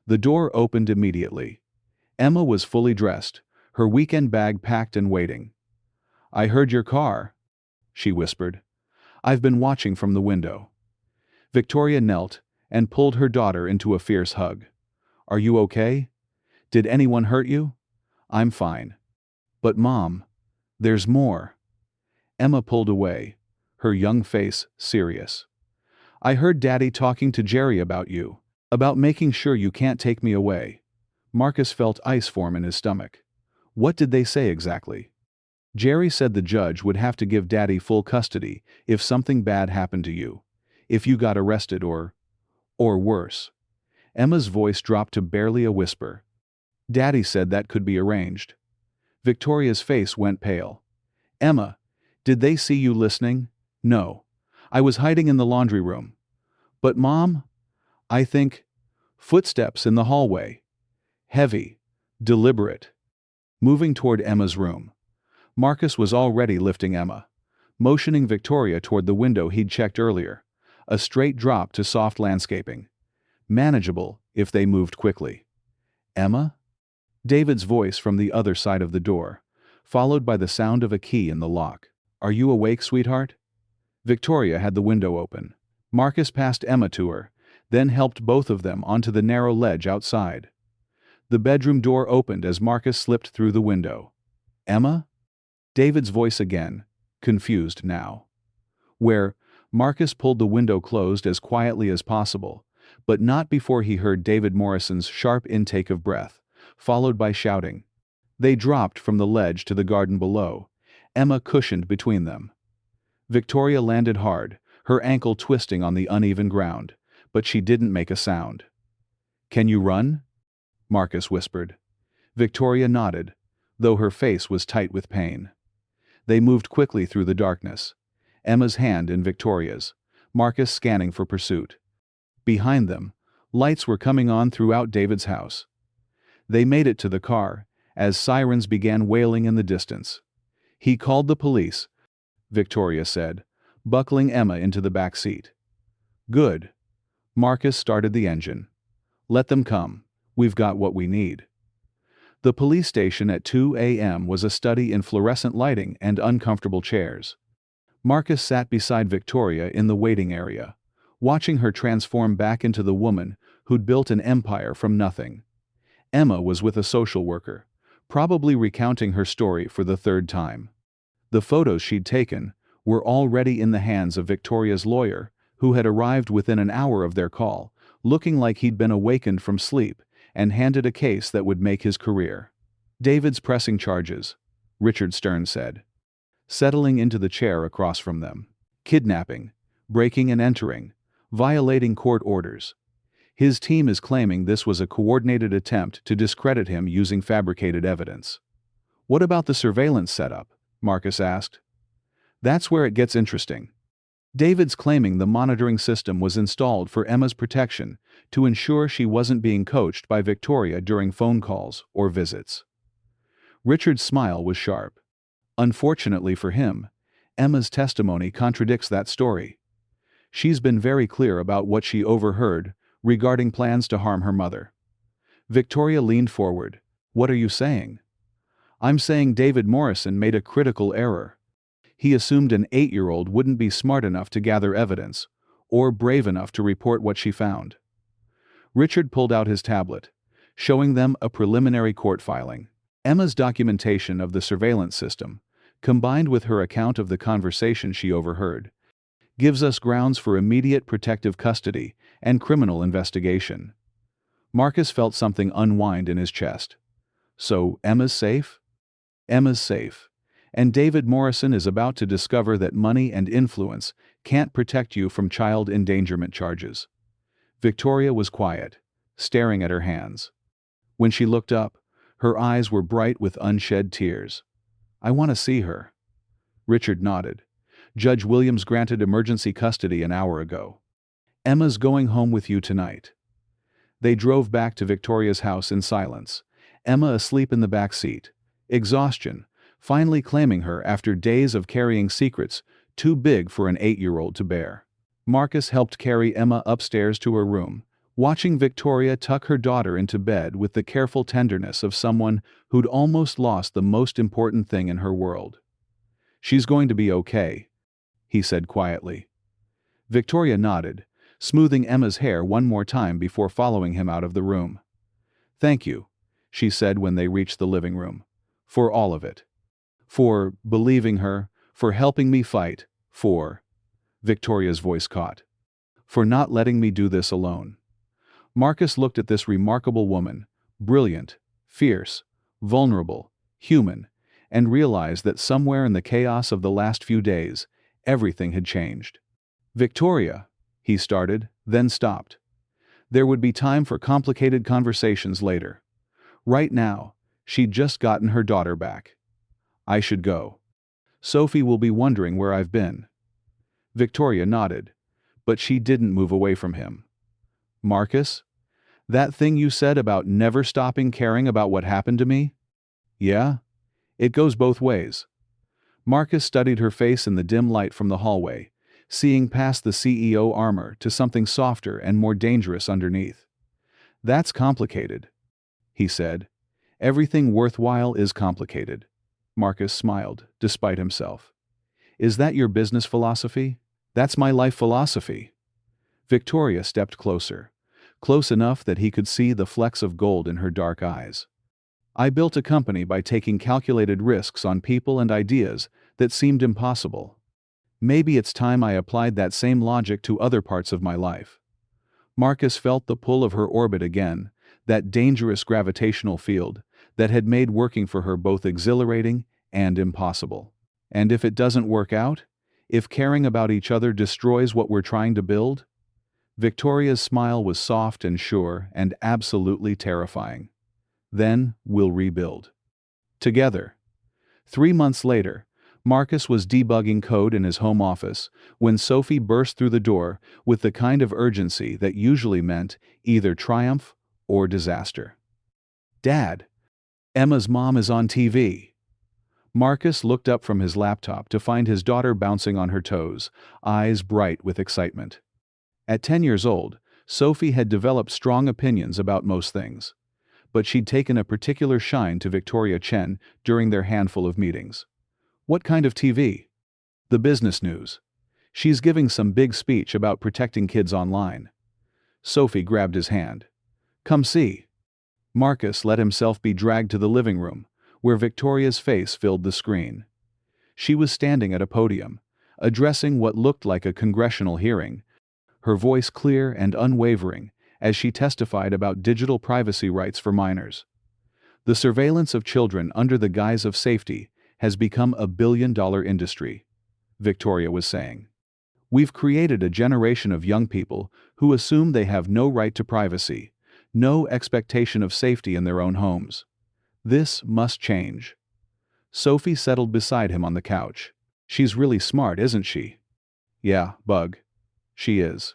The door opened immediately. Emma was fully dressed, her weekend bag packed and waiting. "I heard your car," she whispered. "I've been watching from the window." Victoria knelt and pulled her daughter into a fierce hug. "Are you okay? Did anyone hurt you?" "I'm fine." "But Mom, there's more." Emma pulled away, her young face serious. "I heard Daddy talking to Jerry about you, about making sure you can't take me away." Marcus felt ice form in his stomach. What did they say exactly? Jerry said the judge would have to give Daddy full custody if something bad happened to you. If you got arrested or worse. Emma's voice dropped to barely a whisper. Daddy said that could be arranged. Victoria's face went pale. "Emma, did they see you listening?" "No. I was hiding in the laundry room." "But Mom, I think..." Footsteps in the hallway. Heavy, deliberate. Moving toward Emma's room. Marcus was already lifting Emma, motioning Victoria toward the window he'd checked earlier, a straight drop to soft landscaping. Manageable if they moved quickly. "Emma?" David's voice from the other side of the door, followed by the sound of a key in the lock. "Are you awake, sweetheart?" Victoria had the window open. Marcus passed Emma to her, then helped both of them onto the narrow ledge outside. The bedroom door opened as Marcus slipped through the window. "Emma?" David's voice again, confused now. Where Marcus pulled the window closed as quietly as possible, but not before he heard David Morrison's sharp intake of breath, followed by shouting. They dropped from the ledge to the garden below, Emma cushioned between them. Victoria landed hard, her ankle twisting on the uneven ground, but she didn't make a sound. "Can you run?" Marcus whispered. Victoria nodded, though her face was tight with pain. They moved quickly through the darkness, Emma's hand in Victoria's, Marcus scanning for pursuit. Behind them, lights were coming on throughout David's house. They made it to the car, as sirens began wailing in the distance. "He called the police," Victoria said, buckling Emma into the back seat. "Good." Marcus started the engine. "Let them come. We've got what we need." The police station at 2 a.m. was a study in fluorescent lighting and uncomfortable chairs. Marcus sat beside Victoria in the waiting area, watching her transform back into the woman who'd built an empire from nothing. Emma was with a social worker, probably recounting her story for the third time. The photos she'd taken were already in the hands of Victoria's lawyer, who had arrived within an hour of their call, looking like he'd been awakened from sleep and handed a case that would make his career. "David's pressing charges," Richard Stern said, settling into the chair across from them. "Kidnapping, breaking and entering, violating court orders. His team is claiming this was a coordinated attempt to discredit him using fabricated evidence." "What about the surveillance setup?" Marcus asked. "That's where it gets interesting. David's claiming the monitoring system was installed for Emma's protection to ensure she wasn't being coached by Victoria during phone calls or visits." Richard's smile was sharp. Unfortunately for him, Emma's testimony contradicts that story. She's been very clear about what she overheard regarding plans to harm her mother. Victoria leaned forward. "What are you saying?" "I'm saying David Morrison made a critical error. He assumed an 8-year-old wouldn't be smart enough to gather evidence, or brave enough to report what she found." Richard pulled out his tablet, showing them a preliminary court filing. Emma's documentation of the surveillance system, combined with her account of the conversation she overheard, gives us grounds for immediate protective custody and criminal investigation. Marcus felt something unwind in his chest. "So Emma's safe?" "Emma's safe. And David Morrison is about to discover that money and influence can't protect you from child endangerment charges." Victoria was quiet, staring at her hands. When she looked up, her eyes were bright with unshed tears. "I want to see her." Richard nodded. "Judge Williams granted emergency custody an hour ago. Emma's going home with you tonight." They drove back to Victoria's house in silence, Emma asleep in the back seat, exhaustion finally claiming her after days of carrying secrets too big for an 8-year-old to bear. Marcus helped carry Emma upstairs to her room, watching Victoria tuck her daughter into bed with the careful tenderness of someone who'd almost lost the most important thing in her world. "She's going to be okay," he said quietly. Victoria nodded, smoothing Emma's hair one more time before following him out of the room. "Thank you," she said when they reached the living room. "For all of it. For believing her, for helping me fight, for—" Victoria's voice caught. "For not letting me do this alone." Marcus looked at this remarkable woman, brilliant, fierce, vulnerable, human, and realized that somewhere in the chaos of the last few days, everything had changed. "Victoria," he started, then stopped. There would be time for complicated conversations later. Right now, she'd just gotten her daughter back. "I should go. Sophie will be wondering where I've been." Victoria nodded, but she didn't move away from him. "Marcus? That thing you said about never stopping caring about what happened to me? Yeah? It goes both ways." Marcus studied her face in the dim light from the hallway, seeing past the CEO armor to something softer and more dangerous underneath. "That's complicated," he said. "Everything worthwhile is complicated." Marcus smiled, despite himself. "Is that your business philosophy?" "That's my life philosophy." Victoria stepped closer, close enough that he could see the flecks of gold in her dark eyes. "I built a company by taking calculated risks on people and ideas that seemed impossible. Maybe it's time I applied that same logic to other parts of my life." Marcus felt the pull of her orbit again, that dangerous gravitational field that had made working for her both exhilarating and impossible. "And if it doesn't work out? If caring about each other destroys what we're trying to build?" Victoria's smile was soft and sure and absolutely terrifying. "Then we'll rebuild. Together." 3 months later, Marcus was debugging code in his home office when Sophie burst through the door with the kind of urgency that usually meant either triumph or disaster. "Dad, Emma's mom is on TV." Marcus looked up from his laptop to find his daughter bouncing on her toes, eyes bright with excitement. At 10 years old, Sophie had developed strong opinions about most things. but she'd taken a particular shine to Victoria Chen during their handful of meetings. What kind of TV? The business news. She's giving some big speech about protecting kids online. Sophie grabbed his hand. Come see. Marcus let himself be dragged to the living room, where Victoria's face filled the screen. She was standing at a podium, addressing what looked like a congressional hearing, her voice clear and unwavering as she testified about digital privacy rights for minors. The surveillance of children under the guise of safety has become a billion-dollar industry, Victoria was saying. We've created a generation of young people who assume they have no right to privacy, no expectation of safety in their own homes. This must change. Sophie settled beside him on the couch. She's really smart, isn't she? Yeah, Bug. She is.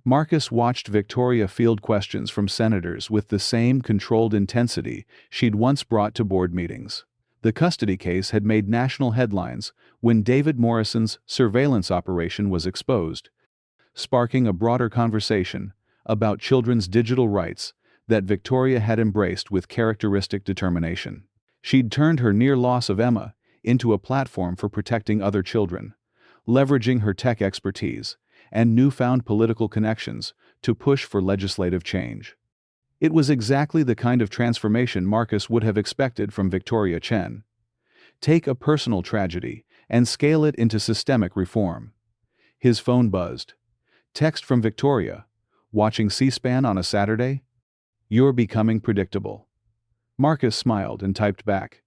Marcus watched Victoria field questions from senators with the same controlled intensity she'd once brought to board meetings. The custody case had made national headlines when David Morrison's surveillance operation was exposed, sparking a broader conversation about children's digital rights that Victoria had embraced with characteristic determination. She'd turned her near loss of Emma into a platform for protecting other children, leveraging her tech expertise and newfound political connections to push for legislative change. It was exactly the kind of transformation Marcus would have expected from Victoria Chen. Take a personal tragedy and scale it into systemic reform. His phone buzzed. Text from Victoria. Watching C-SPAN on a Saturday? You're becoming predictable. Marcus smiled and typed back.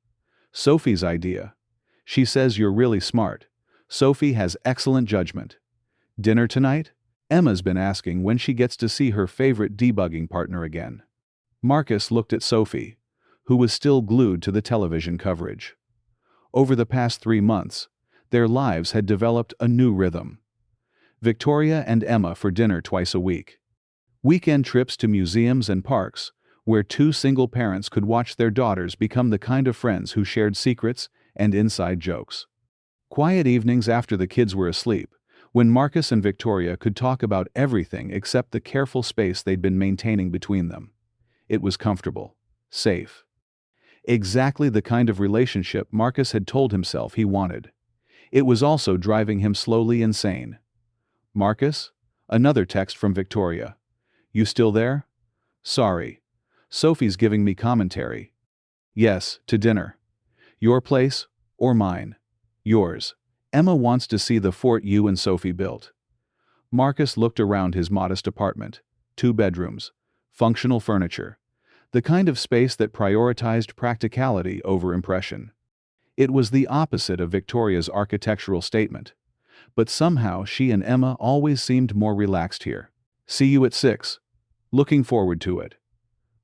Sophie's idea. She says you're really smart. Sophie has excellent judgment. Dinner tonight? Emma's been asking when she gets to see her favorite debugging partner again. Marcus looked at Sophie, who was still glued to the television coverage. Over the past 3 months, their lives had developed a new rhythm. Victoria and Emma for dinner twice a week. Weekend trips to museums and parks, where 2 single parents could watch their daughters become the kind of friends who shared secrets and inside jokes. Quiet evenings after the kids were asleep, when Marcus and Victoria could talk about everything except the careful space they'd been maintaining between them. It was comfortable, safe. Exactly the kind of relationship Marcus had told himself he wanted. It was also driving him slowly insane. Marcus? Another text from Victoria. You still there? Sorry. Sophie's giving me commentary. Yes, to dinner. Your place, or mine? Yours. Emma wants to see the fort you and Sophie built. Marcus looked around his modest apartment. 2 bedrooms. Functional furniture. The kind of space that prioritized practicality over impression. It was the opposite of Victoria's architectural statement. But somehow she and Emma always seemed more relaxed here. See you at 6. Looking forward to it.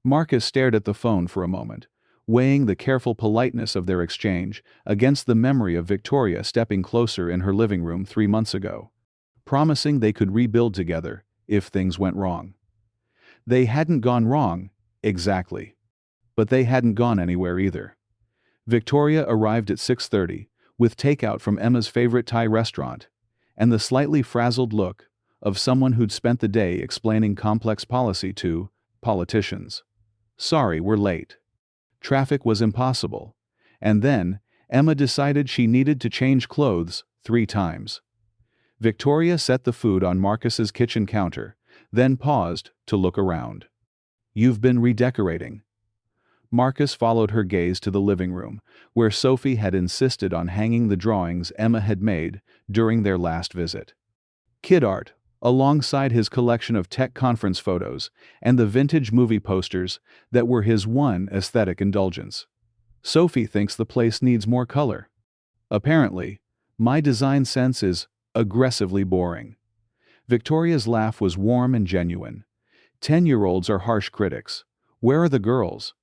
Marcus stared at the phone for a moment, weighing the careful politeness of their exchange against the memory of Victoria stepping closer in her living room 3 months ago, promising they could rebuild together if things went wrong. They hadn't gone wrong, exactly. But they hadn't gone anywhere either. Victoria arrived at 6:30, with takeout from Emma's favorite Thai restaurant, and the slightly frazzled look of someone who'd spent the day explaining complex policy to politicians. Sorry, we're late. Traffic was impossible. And then, Emma decided she needed to change clothes 3 times. Victoria set the food on Marcus's kitchen counter, then paused to look around. You've been redecorating. Marcus followed her gaze to the living room, where Sophie had insisted on hanging the drawings Emma had made during their last visit. Kid art, alongside his collection of tech conference photos and the vintage movie posters that were his one aesthetic indulgence. Sophie thinks the place needs more color. Apparently, my design sense is aggressively boring. Victoria's laugh was warm and genuine. 10-year-olds are harsh critics. Where are the girls?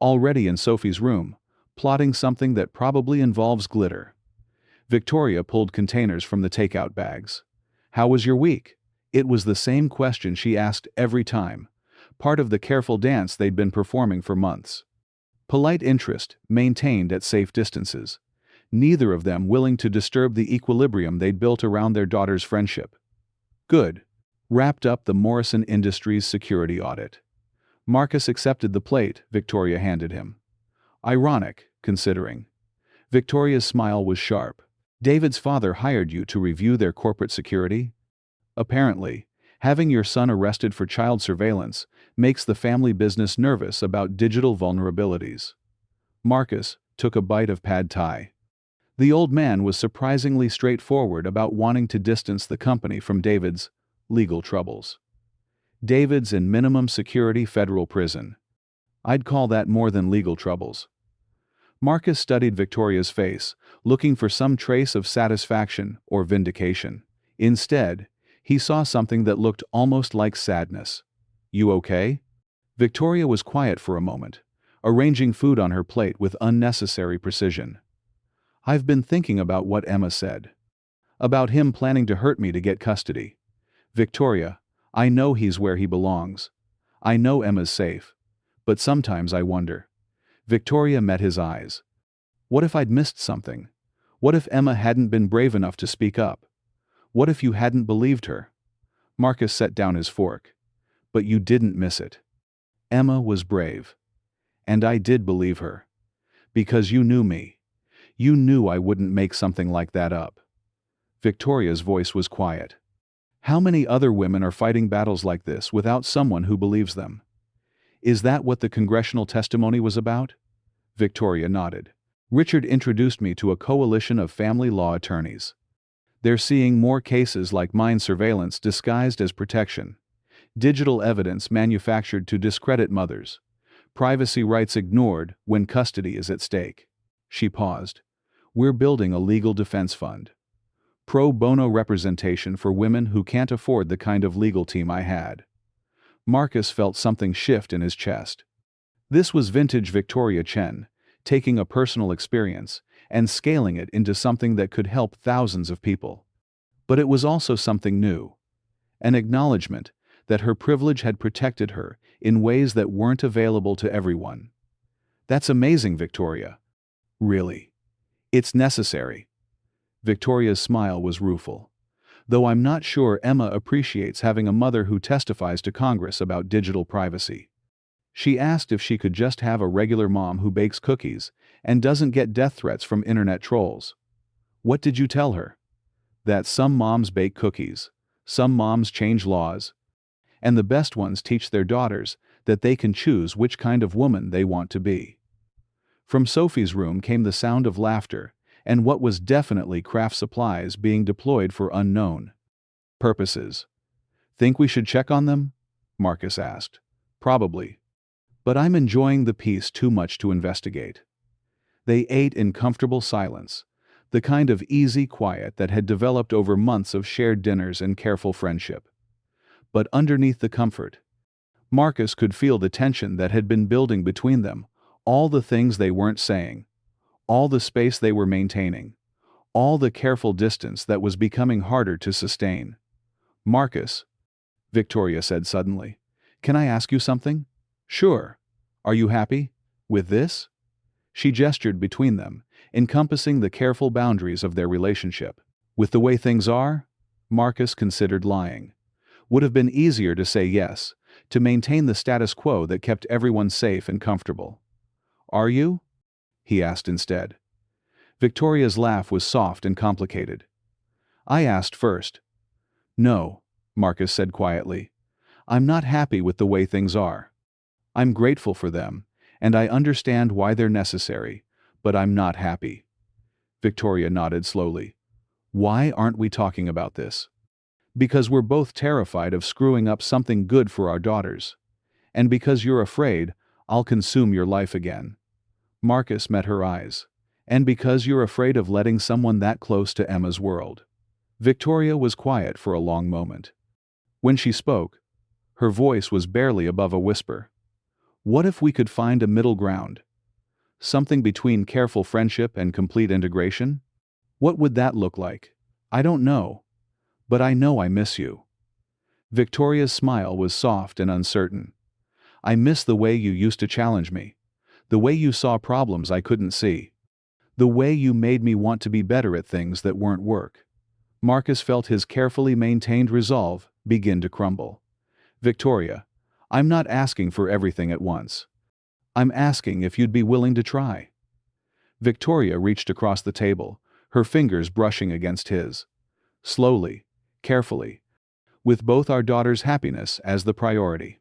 Already in Sophie's room, plotting something that probably involves glitter. Victoria pulled containers from the takeout bags. How was your week? It was the same question she asked every time, part of the careful dance they'd been performing for months. Polite interest, maintained at safe distances. Neither of them willing to disturb the equilibrium they'd built around their daughter's friendship. Good. Wrapped up the Morrison Industries security audit. Marcus accepted the plate Victoria handed him. Ironic, considering. Victoria's smile was sharp. David's father hired you to review their corporate security? Apparently, having your son arrested for child surveillance makes the family business nervous about digital vulnerabilities. Marcus took a bite of pad thai. The old man was surprisingly straightforward about wanting to distance the company from David's legal troubles. David's in minimum security federal prison. I'd call that more than legal troubles. Marcus studied Victoria's face, looking for some trace of satisfaction or vindication. Instead, he saw something that looked almost like sadness. You okay? Victoria was quiet for a moment, arranging food on her plate with unnecessary precision. I've been thinking about what Emma said. About him planning to hurt me to get custody. Victoria, I know he's where he belongs. I know Emma's safe. But sometimes I wonder. Victoria met his eyes. What if I'd missed something? What if Emma hadn't been brave enough to speak up? What if you hadn't believed her? Marcus set down his fork. But you didn't miss it. Emma was brave. And I did believe her. Because you knew me. You knew I wouldn't make something like that up. Victoria's voice was quiet. How many other women are fighting battles like this without someone who believes them? Is that what the congressional testimony was about? Victoria nodded. Richard introduced me to a coalition of family law attorneys. They're seeing more cases like mine, surveillance disguised as protection, digital evidence manufactured to discredit mothers, privacy rights ignored when custody is at stake. She paused. We're building a legal defense fund. Pro bono representation for women who can't afford the kind of legal team I had. Marcus felt something shift in his chest. This was vintage Victoria Chen, taking a personal experience and scaling it into something that could help thousands of people. But it was also something new. An acknowledgement that her privilege had protected her in ways that weren't available to everyone. That's amazing, Victoria. Really. It's necessary. Victoria's smile was rueful. Though I'm not sure Emma appreciates having a mother who testifies to Congress about digital privacy. She asked if she could just have a regular mom who bakes cookies and doesn't get death threats from internet trolls. What did you tell her? That some moms bake cookies, some moms change laws, and the best ones teach their daughters that they can choose which kind of woman they want to be. From Sophie's room came the sound of laughter and what was definitely craft supplies being deployed for unknown purposes. Think we should check on them? Marcus asked. Probably. But I'm enjoying the peace too much to investigate. They ate in comfortable silence, the kind of easy quiet that had developed over months of shared dinners and careful friendship. But underneath the comfort, Marcus could feel the tension that had been building between them, all the things they weren't saying, all the space they were maintaining, all the careful distance that was becoming harder to sustain. Marcus, Victoria said suddenly, can I ask you something? Sure. Are you happy with this? She gestured between them, encompassing the careful boundaries of their relationship. With the way things are? Marcus considered lying. Would have been easier to say yes, to maintain the status quo that kept everyone safe and comfortable. Are you? He asked instead. Victoria's laugh was soft and complicated. I asked first. No, Marcus said quietly. I'm not happy with the way things are. I'm grateful for them, and I understand why they're necessary, but I'm not happy. Victoria nodded slowly. Why aren't we talking about this? Because we're both terrified of screwing up something good for our daughters. And because you're afraid I'll consume your life again. Marcus met her eyes. And because you're afraid of letting someone that close to Emma's world. Victoria was quiet for a long moment. When she spoke, her voice was barely above a whisper. What if we could find a middle ground? Something between careful friendship and complete integration? What would that look like? I don't know. But I know I miss you. Victoria's smile was soft and uncertain. I miss the way you used to challenge me. The way you saw problems I couldn't see. The way you made me want to be better at things that weren't work. Marcus felt his carefully maintained resolve begin to crumble. Victoria, I'm not asking for everything at once. I'm asking if you'd be willing to try." Victoria reached across the table, her fingers brushing against his. Slowly, carefully, with both our daughter's happiness as the priority.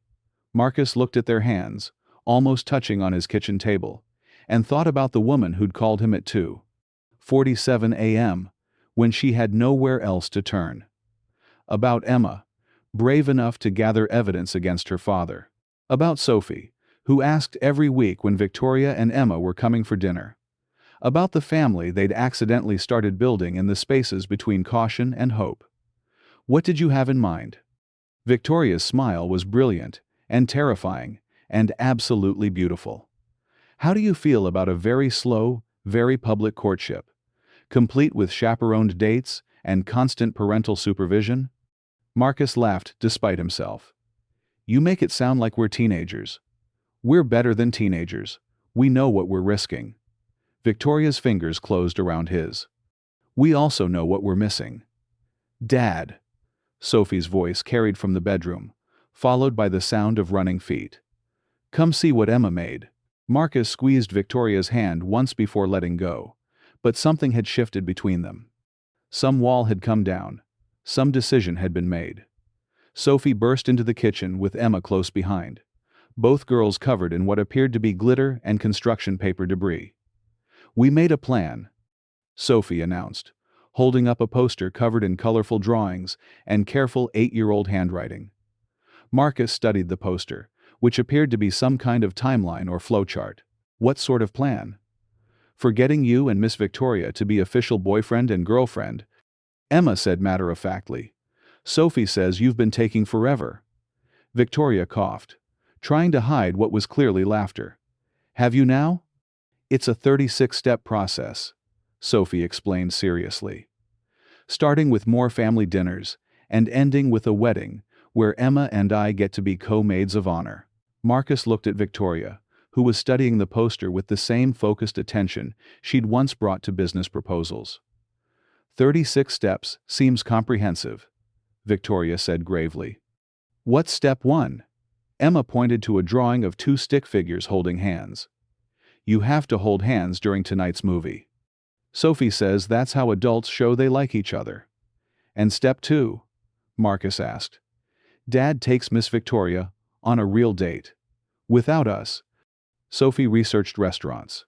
Marcus looked at their hands, almost touching on his kitchen table, and thought about the woman who'd called him at 2:47 a.m., when she had nowhere else to turn. About Emma, brave enough to gather evidence against her father. About Sophie, who asked every week when Victoria and Emma were coming for dinner. About the family they'd accidentally started building in the spaces between caution and hope. "What did you have in mind?" Victoria's smile was brilliant and terrifying and absolutely beautiful. "How do you feel about a very slow, very public courtship, complete with chaperoned dates and constant parental supervision?" Marcus laughed despite himself. "You make it sound like we're teenagers. We're better than teenagers. We know what we're risking." Victoria's fingers closed around his. "We also know what we're missing." "Dad." Sophie's voice carried from the bedroom, followed by the sound of running feet. "Come see what Emma made." Marcus squeezed Victoria's hand once before letting go, but something had shifted between them. Some wall had come down. Some decision had been made. Sophie burst into the kitchen with Emma close behind, both girls covered in what appeared to be glitter and construction paper debris. "We made a plan," Sophie announced, holding up a poster covered in colorful drawings and careful 8-year-old handwriting. Marcus studied the poster, which appeared to be some kind of timeline or flowchart. "What sort of plan?" "For getting you and Miss Victoria to be official boyfriend and girlfriend," Emma said matter-of-factly. "Sophie says you've been taking forever." Victoria coughed, trying to hide what was clearly laughter. "Have you now?" "It's a 36-step process," Sophie explained seriously. "Starting with more family dinners, and ending with a wedding, where Emma and I get to be co-maids of honor." Marcus looked at Victoria, who was studying the poster with the same focused attention she'd once brought to business proposals. "36 steps seems comprehensive," Victoria said gravely. "What's step 1? Emma pointed to a drawing of 2 stick figures holding hands. "You have to hold hands during tonight's movie. Sophie says that's how adults show they like each other." "And step 2? Marcus asked. "Dad takes Miss Victoria on a real date. Without us." Sophie researched restaurants.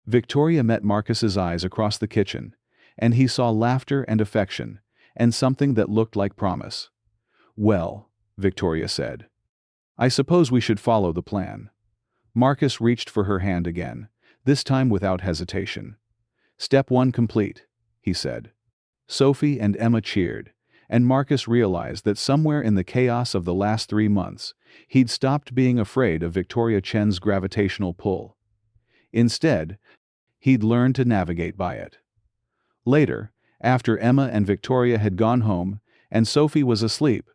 Victoria met Marcus's eyes across the kitchen, and he saw laughter and affection, and something that looked like promise. "Well," Victoria said, "I suppose we should follow the plan." Marcus reached for her hand again, this time without hesitation. "Step 1 complete," he said. Sophie and Emma cheered, and Marcus realized that somewhere in the chaos of the last 3 months, he'd stopped being afraid of Victoria Chen's gravitational pull. Instead, he'd learned to navigate by it. Later, after Emma and Victoria had gone home and Sophie was asleep,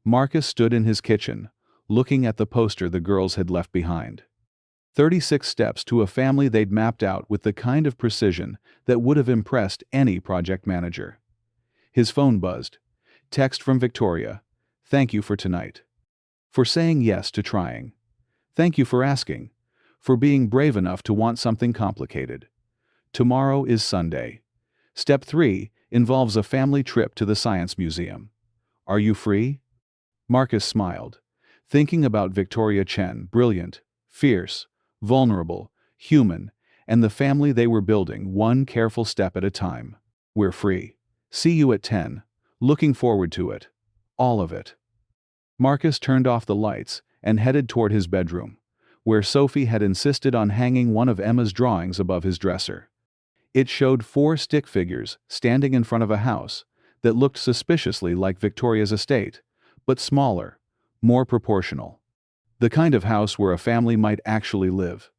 Marcus stood in his kitchen, looking at the poster the girls had left behind. 36 steps to a family they'd mapped out with the kind of precision that would have impressed any project manager. His phone buzzed. Text from Victoria. "Thank you for tonight. For saying yes to trying. Thank you for asking. For being brave enough to want something complicated. Tomorrow is Sunday. Step 3 involves a family trip to the Science Museum. Are you free?" Marcus smiled, thinking about Victoria Chen, brilliant, fierce, vulnerable, human, and the family they were building one careful step at a time. "We're free. See you at 10. Looking forward to it. All of it." Marcus turned off the lights and headed toward his bedroom, where Sophie had insisted on hanging one of Emma's drawings above his dresser. It showed 4 stick figures standing in front of a house that looked suspiciously like Victoria's estate, but smaller, more proportional. The kind of house where a family might actually live.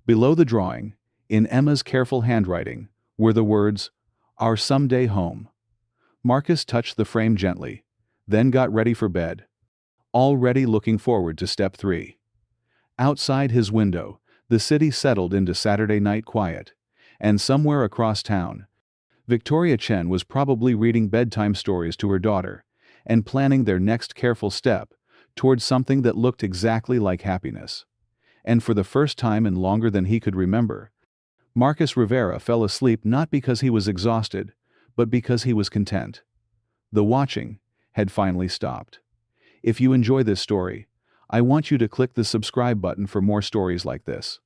Below the drawing, in Emma's careful handwriting, were the words, "Our someday home." Marcus touched the frame gently, then got ready for bed, already looking forward to step 3. Outside his window, the city settled into Saturday night quiet, and somewhere across town, Victoria Chen was probably reading bedtime stories to her daughter and planning their next careful step towards something that looked exactly like happiness. And for the first time in longer than he could remember, Marcus Rivera fell asleep not because he was exhausted, but because he was content. The watching had finally stopped. If you enjoy this story, I want you to click the subscribe button for more stories like this.